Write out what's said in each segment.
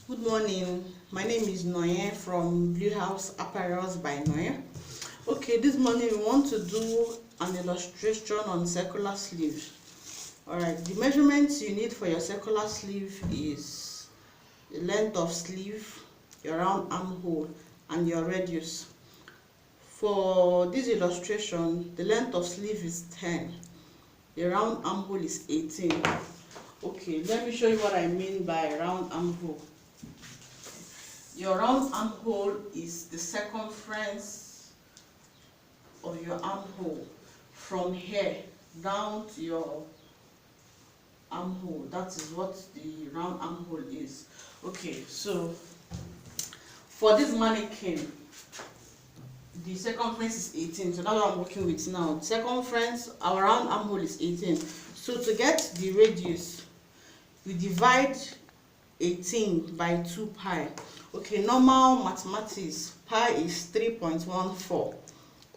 Good morning, my name is Noye from Blue House Apparels by Noye. Okay, this morning we want to do an illustration on circular sleeves. Alright, the measurements you need for your circular sleeve is the length of sleeve, your round armhole, and your radius. For this illustration, the length of sleeve is 10, the round armhole is 18. Okay, let me show you what I mean by round armhole. Your round armhole is the circumference of your armhole from here down to your armhole. That is what the round armhole is. Okay, so for this mannequin, the circumference is 18. So that's what I'm working with now. The circumference, our round armhole is 18. So to get the radius, we divide 18 by 2 pi. Okay, normal mathematics, pi is 3.14.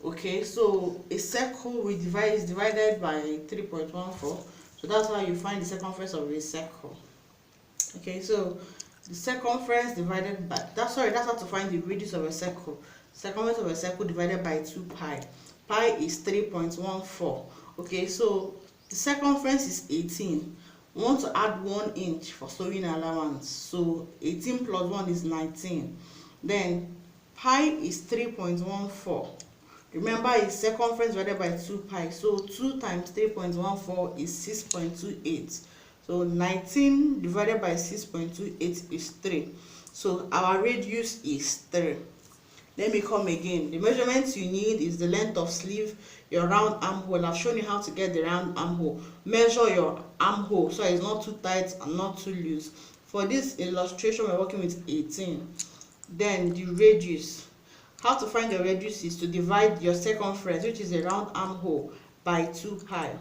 okay, so a circle is divided by 3.14, so that's how you find the circumference of a circle. Okay, so the circumference divided by that's how to find the radius of a circle. Circumference of a circle divided by 2 pi. Pi is 3.14. okay, so the circumference is 18. We want to add 1 inch for sewing allowance, so 18 plus 1 is 19. Then pi is 3.14. remember it's circumference divided by 2 pi, so 2 times 3.14 is 6.28. so 19 divided by 6.28 is 3. So our radius is 3. Let me come again. The measurements you need is the length of sleeve, your round armhole. I've shown you how to get the round armhole. Measure your armhole so it's not too tight and not too loose. For this illustration, we're working with 18. Then the radius. How to find your radius is to divide your circumference, which is a round armhole, by 2 pi.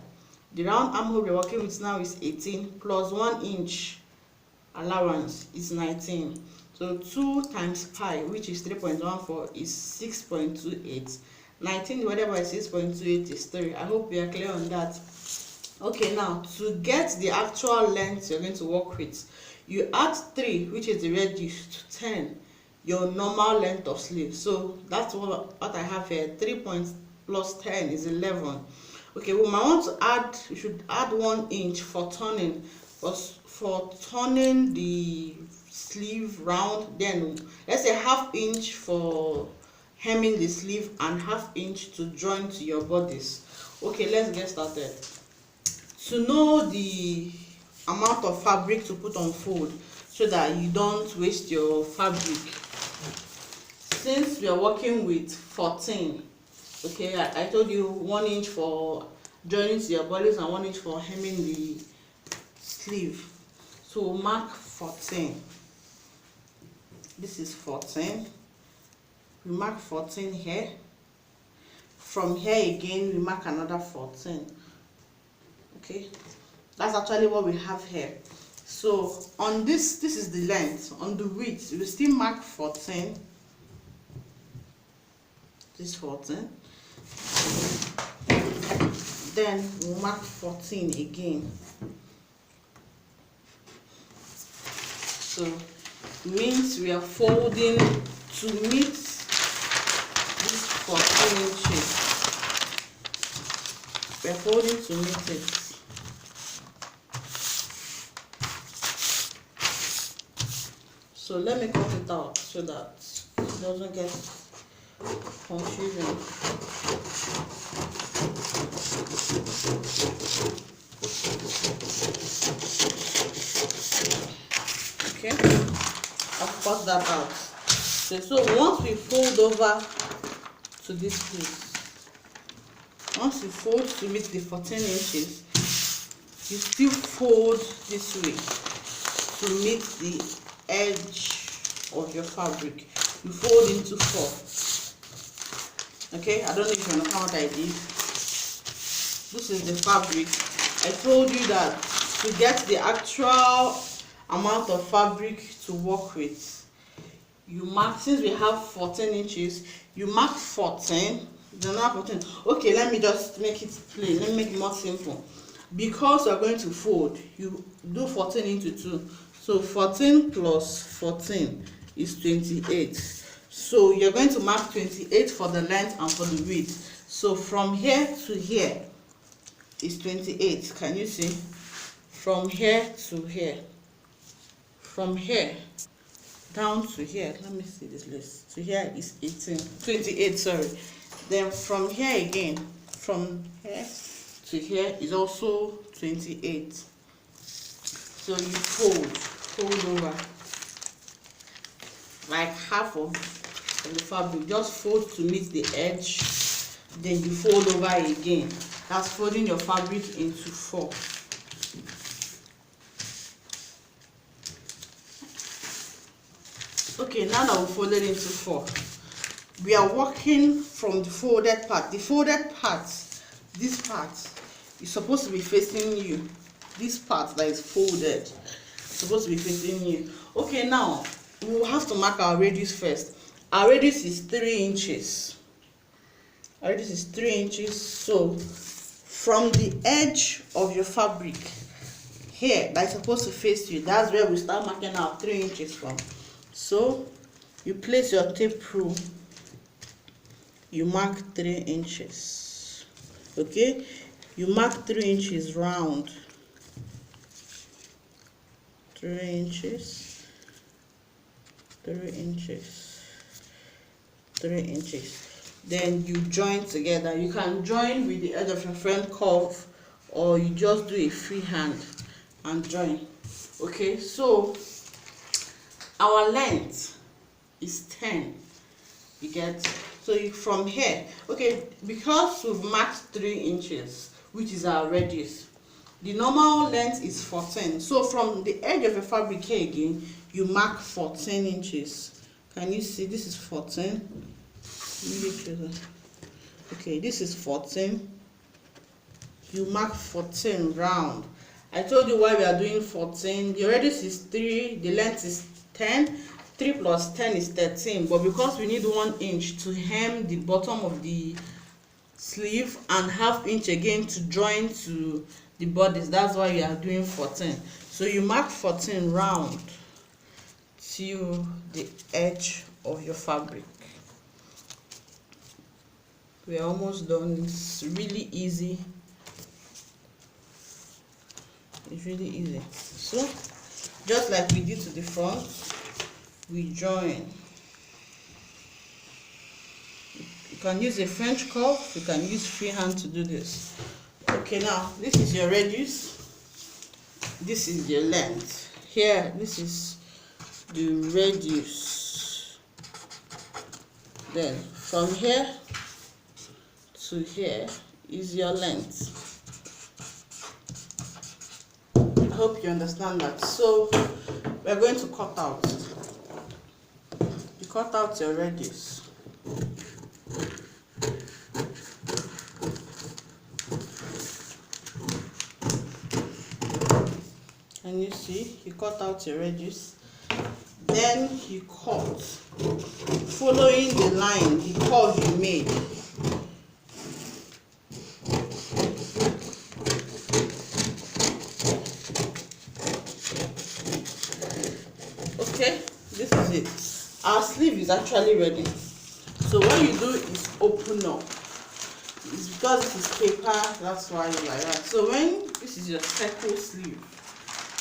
The round armhole we're working with now is 18 plus 1 inch allowance is 19. So 2 times pi, which is 3.14, is 6.28. 19 divided by 6.28 is 3. I hope we are clear on that. Okay, now to get the actual length you're going to work with, you add 3, which is the radius, to 10, your normal length of sleeve. So that's what I have here. 3 plus 10 is 11. Okay, we might want to add, you should add 1 inch for turning, for turning the sleeve round. Then let's say ½ inch for hemming the sleeve and ½ inch to join to your bodice. Okay, let's get started. To know the amount of fabric to put on fold so that you don't waste your fabric, since we are working with 14, okay, I told you 1 inch for joining to your bodice and 1 inch for hemming the sleeve. So mark 14. This is 14. We mark 14 here. From here again, we mark another 14. Okay, that's actually what we have here. So on this is the length. On the width, we still mark 14. This 14. Then we'll mark 14 again. So means we are folding to meet this 14 inches. We are folding to meet it. So let me cut it out so that it doesn't get confusing. Okay, I've cut that out. So once we fold over to this place, once you fold to meet the 14 inches, you still fold this way to meet the edge of your fabric. You fold into 4. Okay, I don't know if you understand what I did. This is the fabric. I told you that to get the actual amount of fabric to work with, you mark, since we have 14 inches, you mark 14, then not 14. Okay, let me just make it plain. Let me make it more simple. Because you're going to fold, you do 14 into 2. So 14 plus 14 is 28. So you're going to mark 28 for the length and for the width. So from here to here is 28. Can you see? From here to here. From here down to here. Let me see this list. To here is 28, sorry. Then from here again, from here to here is also 28. So you fold over like half of the fabric. Just fold to meet the edge, then you fold over again. That's folding your fabric into 4. Okay, now that we folded into 4, we are working from the folded part. The folded part, this part, is supposed to be facing you. This part that is folded is supposed to be facing you. Okay, now we will have to mark our radius first. Our radius is 3 inches. Our radius is 3 inches. So from the edge of your fabric here that is supposed to face you, that's where we start marking our 3 inches from. So you place your tape rule, you mark 3 inches. Okay, you mark 3 inches round. 3 inches, 3 inches, 3 inches. Then you join together. You can join with the edge of your front curve, or you just do a free hand and join. Okay, so our length is 10. You get? So from here, okay, because we've marked 3 inches, which is our radius, the normal length is 14. So from the edge of a fabric here again, you mark 14 inches. Can you see? This is 14. Okay, this is 14. You mark 14 round. I told you why we are doing 14. The radius is 3, the length is 10. 3 plus 10 is 13. But because we need 1 inch to hem the bottom of the sleeve and ½ inch again to join to the bodice, that's why we are doing 14. So you mark 14 round to the edge of your fabric. We are almost done. It's really easy. It's really easy. So just like we did to the front, we join. You can use a French curve, you can use freehand to do this. Okay, now this is your radius, this is your length. Here, this is the radius. Then from here to here is your length. I hope you understand that. So we're going to cut out. You cut out your radius. And you see, you cut out your radius, then you cut following the line, the curve you made. Okay, this is it. Our sleeve is actually ready. So what you do is open up. It's because this is paper, that's why you like that. So when this is your circle sleeve,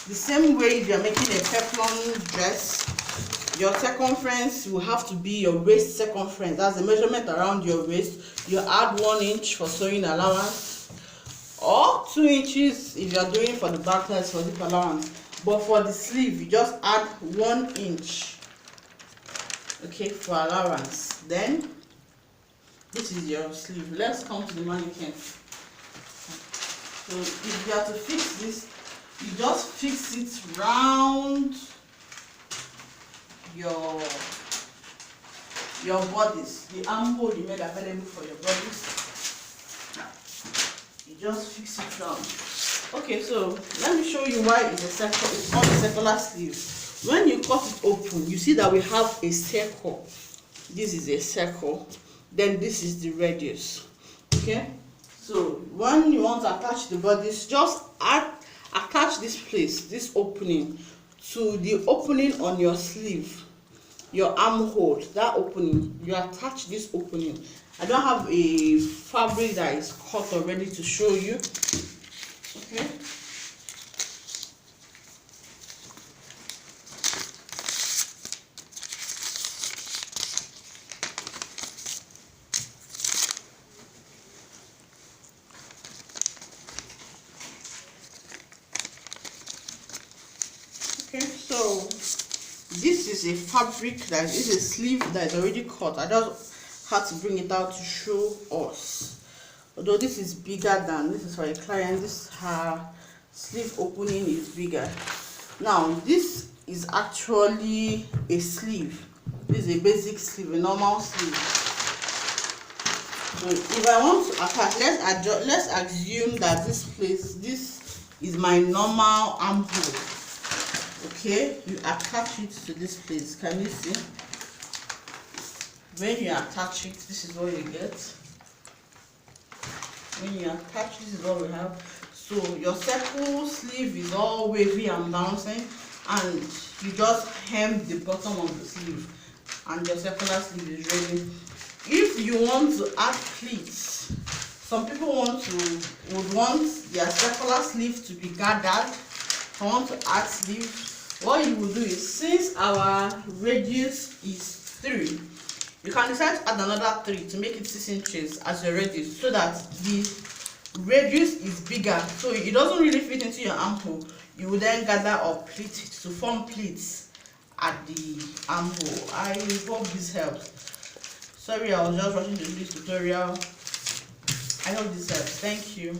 the same way if you're making a peplum dress, your circumference will have to be your waist circumference. That's the measurement around your waist. You add 1 inch for sewing allowance, or 2 inches if you're doing for the backless for zip allowance. But for the sleeve, you just add 1 inch, okay, for allowance. Then this is your sleeve. Let's come to the mannequin. So if you have to fix this, you just fix it round your bodice, the armhole you made available for your bodice. You just fix it round. Okay, so let me show you why it's a circle. It's called a circular sleeve. When you cut it open, you see that we have a circle. This is a circle. Then this is the radius. Okay, so when you want to attach the bodice, just attach this place, this opening, to the opening on your sleeve, your armhole, that opening, you attach this opening. I don't have a fabric that is cut already to show you. Okay. Okay, so this is a fabric that is a sleeve that is already cut. I just had to bring it out to show us. Although this is bigger than, this is for a client, this her sleeve opening is bigger. Now this is actually a sleeve. This is a basic sleeve, a normal sleeve. So if I want to attach, let's assume that this is my normal armhole. Okay, you attach it to this place. Can you see? When you attach it, this is what you get. When you attach, this is what we have. So your circle sleeve is all wavy and bouncing, and you just hem the bottom of the sleeve, and your circular sleeve is ready. If you want to add pleats, some people would want their circular sleeve to be gathered. I want to add sleeve. What you will do is, since our radius is 3, you can decide to add another 3 to make it 6 inches as your radius, so that the radius is bigger, so it doesn't really fit into your armhole. You will then gather or pleat it to form pleats at the armhole. I hope this helps. Sorry, I was just rushing to do this tutorial. I hope this helps. Thank you.